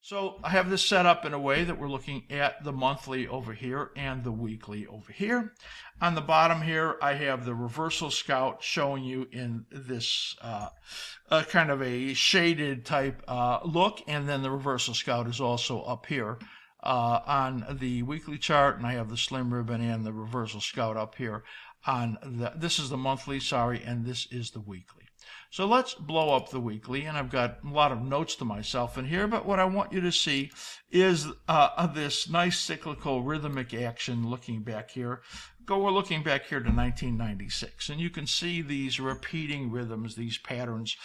So I have this set up in a way that we're looking at the monthly over here and the weekly over here. On the bottom here, I have the reversal scout showing you in this kind of a shaded type look, and then the reversal scout is also up here on the weekly chart, and I have the slim ribbon and the reversal scout up here on this is the monthly, sorry, and this is the weekly. So let's blow up the weekly, and I've got a lot of notes to myself in here, but what I want you to see is this nice cyclical rhythmic action looking back here. We're looking back here to 1996, and you can see these repeating rhythms, these patterns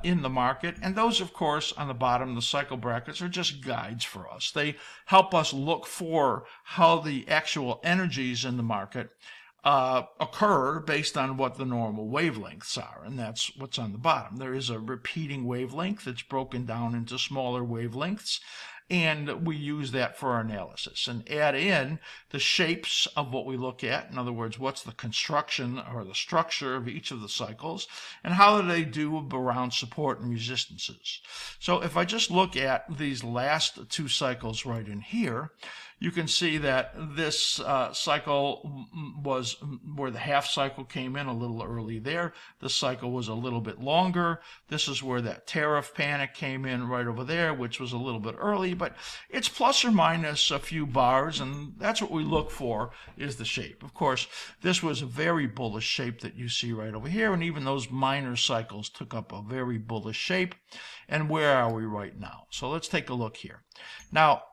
in the market. And those, of course, on the bottom, the cycle brackets, are just guides for us. They help us look for how the actual energies in the market occur based on what the normal wavelengths are, and that's what's on the bottom. There is a repeating wavelength that's broken down into smaller wavelengths, and we use that for our analysis and add in the shapes of what we look at. In other words, what's the construction or the structure of each of the cycles, and how do they do around support and resistances. So if I just look at these last two cycles right in here, you can see that this cycle was where the half cycle came in a little early there. The cycle was a little bit longer. This is where that tariff panic came in right over there, which was a little bit early, but it's plus or minus a few bars, and that's what we look for is the shape. Of course, this was a very bullish shape that you see right over here, and even those minor cycles took up a very bullish shape. And where are we right now? So let's take a look here. Now,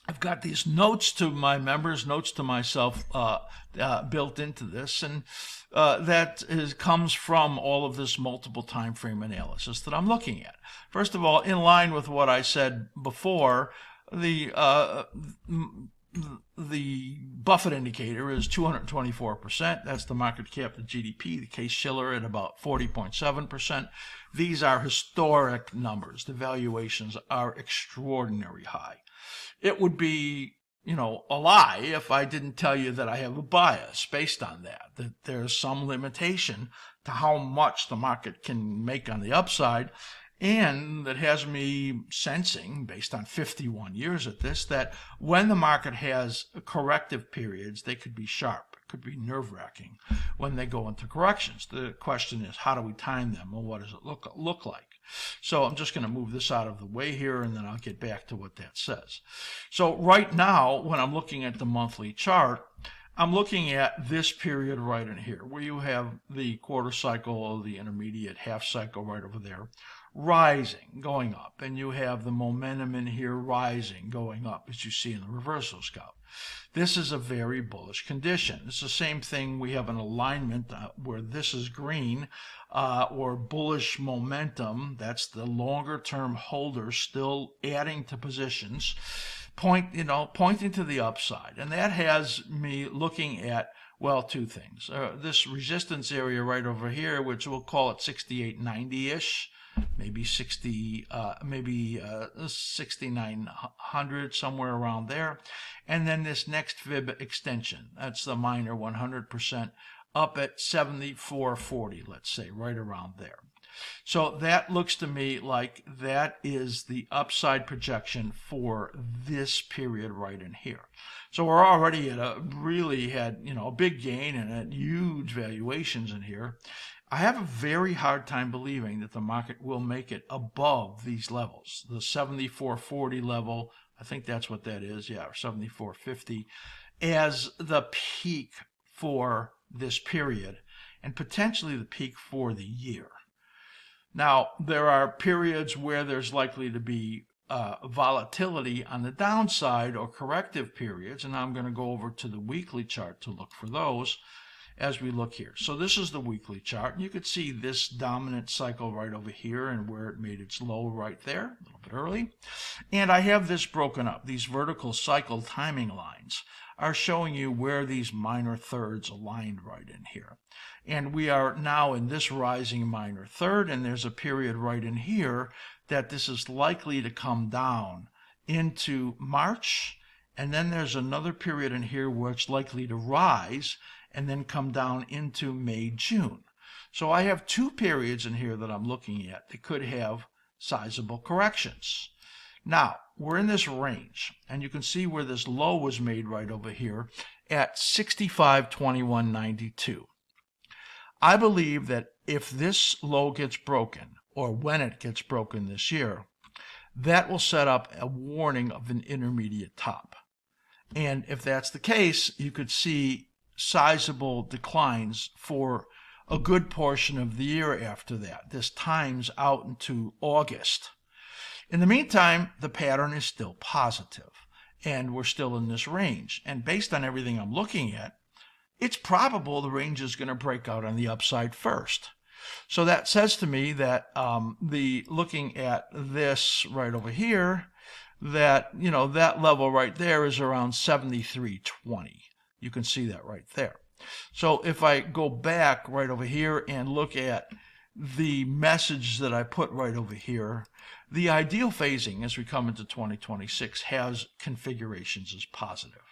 I've got these notes to my members, notes to myself built into this, and comes from all of this multiple time frame analysis that I'm looking at. First of all, in line with what I said before, the Buffett indicator is 224%. That's the market cap to GDP. The Case-Shiller at about 40.7%. These are historic numbers. The valuations are extraordinarily high. It would be, a lie if I didn't tell you that I have a bias based on that there's some limitation to how much the market can make on the upside, and that has me sensing, based on 51 years at this, that when the market has corrective periods, they could be sharp. Could be nerve-wracking when they go into corrections. The question is, how do we time them, and what does it look like? So I'm just going to move this out of the way here, and then I'll get back to what that says. So right now, when I'm looking at the monthly chart, I'm looking at this period right in here, where you have the quarter cycle, the intermediate half cycle right over there, rising, going up, and you have the momentum in here rising, going up, as you see in the reversal scout. This is a very bullish condition. It's the same thing. We have an alignment where this is green, or bullish momentum. That's the longer term holder still adding to positions, pointing to the upside. And that has me looking at, well, two things. This resistance area right over here, which we'll call it 6890-ish, maybe 6900, somewhere around there. And then this next fib extension, that's the minor 100%, up at 7440, let's say, right around there. So that looks to me like that is the upside projection for this period right in here. So we're already at a big gain and at huge valuations in here. I have a very hard time believing that the market will make it above these levels. The 7440 level, I think that's what that is, or 7450, as the peak for this period, and potentially the peak for the year. Now, there are periods where there's likely to be volatility on the downside, or corrective periods, and I'm going to go over to the weekly chart to look for those as we look here. So this is the weekly chart, and you could see this dominant cycle right over here and where it made its low right there, a little bit early. And I have this broken up. These vertical cycle timing lines are showing you where these minor thirds aligned right in here. And we are now in this rising minor third, and there's a period right in here that this is likely to come down into March, and then there's another period in here where it's likely to rise and then come down into May, June. So I have two periods in here that I'm looking at that could have sizable corrections. Now, we're in this range, and you can see where this low was made right over here at 65.21.92. I believe that if this low gets broken, or when it gets broken this year, that will set up a warning of an intermediate top. And if that's the case, you could see sizable declines for a good portion of the year after that. This times out into August. In the meantime, the pattern is still positive, and we're still in this range. And based on everything I'm looking at, it's probable the range is going to break out on the upside first. So that says to me that looking at this right over here, that that level right there is around 73.20. You can see that right there. So if I go back right over here and look at the message that I put right over here, the ideal phasing as we come into 2026 has configurations as positive.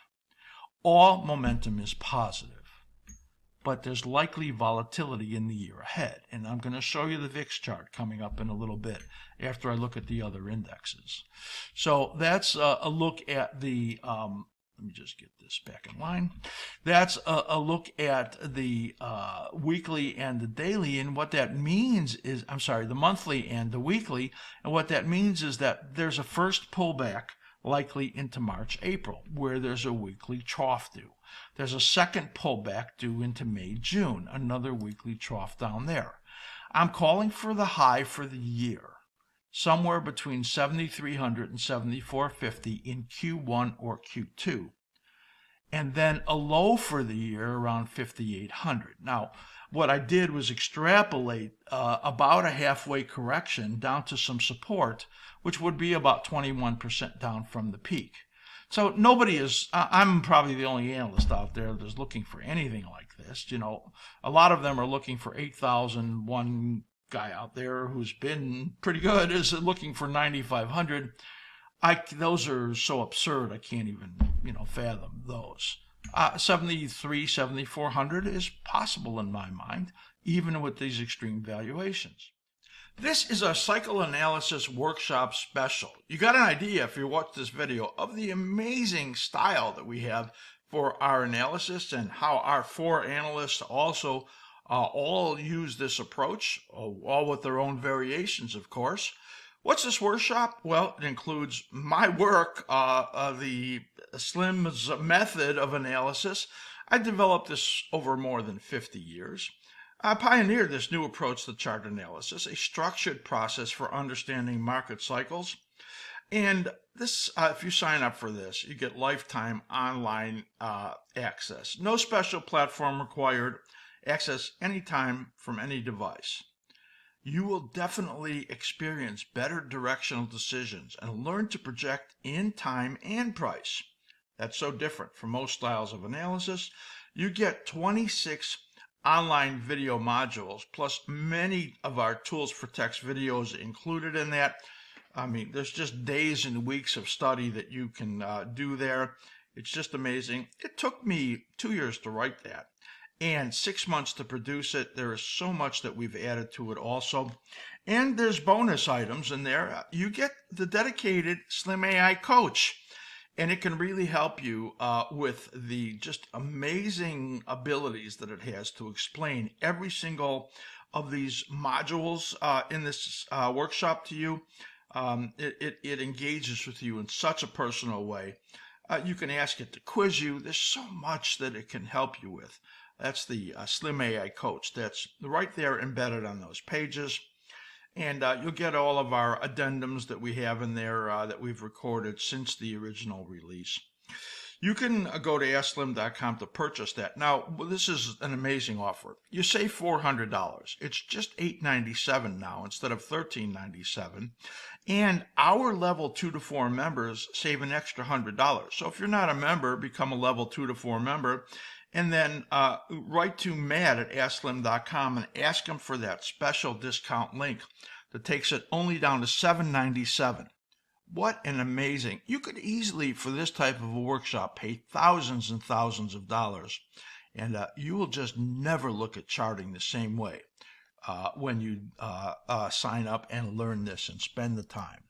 All momentum is positive, but there's likely volatility in the year ahead. And I'm going to show you the VIX chart coming up in a little bit after I look at the other indexes. So that's a look at the, let me just get this back in line. That's a look at the weekly and the daily. And what that means is, the monthly and the weekly. And what that means is that there's a first pullback likely into March, April, where there's a weekly trough due. There's a second pullback due into May, June, another weekly trough down there. I'm calling for the high for the year, somewhere between 7,300 and 7,450 in Q1 or Q2, and then a low for the year around 5,800. Now, what I did was extrapolate about a halfway correction down to some support, which would be about 21% down from the peak. So nobody is, I'm probably the only analyst out there that's looking for anything like this. A lot of them are looking for 8,000. One guy out there who's been pretty good is looking for 9,500. Those are so absurd, I can't even, fathom those. 73, 7,400 is possible in my mind, even with these extreme valuations. This is a cycle analysis workshop special. You got an idea, if you watch this video, of the amazing style that we have for our analysis and how our 4 analysts also all use this approach, all with their own variations, of course. What's this workshop? Well, it includes my work, the Slim's method of analysis. I developed this over more than 50 years. I pioneered this new approach to chart analysis, a structured process for understanding market cycles. And this, if you sign up for this, you get lifetime online access. No special platform required. Access anytime from any device. You will definitely experience better directional decisions and learn to project in time and price. That's so different from most styles of analysis. You get 26 online video modules, plus many of our tools for text videos included in that. There's just days and weeks of study that you can do there. It's just amazing. It took me 2 years to write that and 6 months to produce it. There is so much that we've added to it also. And there's bonus items in there. You get the dedicated Slim AI coach, and it can really help you with the just amazing abilities that it has to explain every single of these modules in this workshop to you. It engages with you in such a personal way. You can ask it to quiz you. There's so much that it can help you with. That's the Slim AI coach. That's right there embedded on those pages. And you'll get all of our addendums that we have in there that we've recorded since the original release. You can go to askSlim.com to purchase that. Now, this is an amazing offer. You save $400. It's just $897 now instead of $1397. And our level 2 to 4 members save an extra $100. So if you're not a member, become a level 2 to 4 member. And then write to Matt at askSlim.com and ask him for that special discount link that takes it only down to $797. What an amazing! You could easily, for this type of a workshop, pay thousands and thousands of dollars, and you will just never look at charting the same way when you sign up and learn this and spend the time.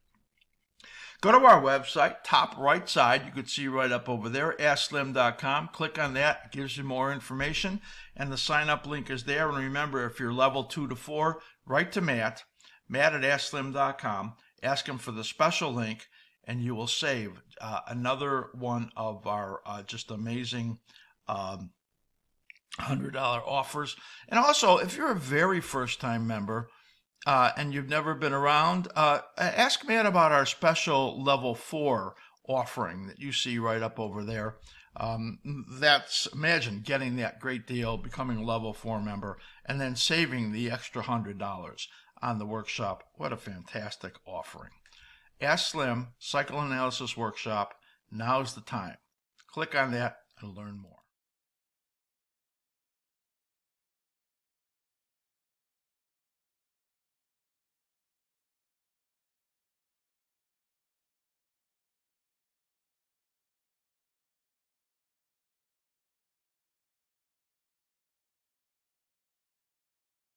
Go to our website, top right side, you can see right up over there, askSlim.com. Click on that, it gives you more information, and the sign up link is there. And remember, if you're level 2 to 4, write to Matt at askSlim.com, ask him for the special link, and you will save another one of our just amazing $100 offers. And also, if you're a very first time member, and you've never been around, ask Matt about our special level 4 offering that you see right up over there. Imagine getting that great deal, becoming a level 4 member, and then saving the extra $100 on the workshop. What a fantastic offering. Ask Slim Cycle Analysis Workshop. Now's the time. Click on that and learn more.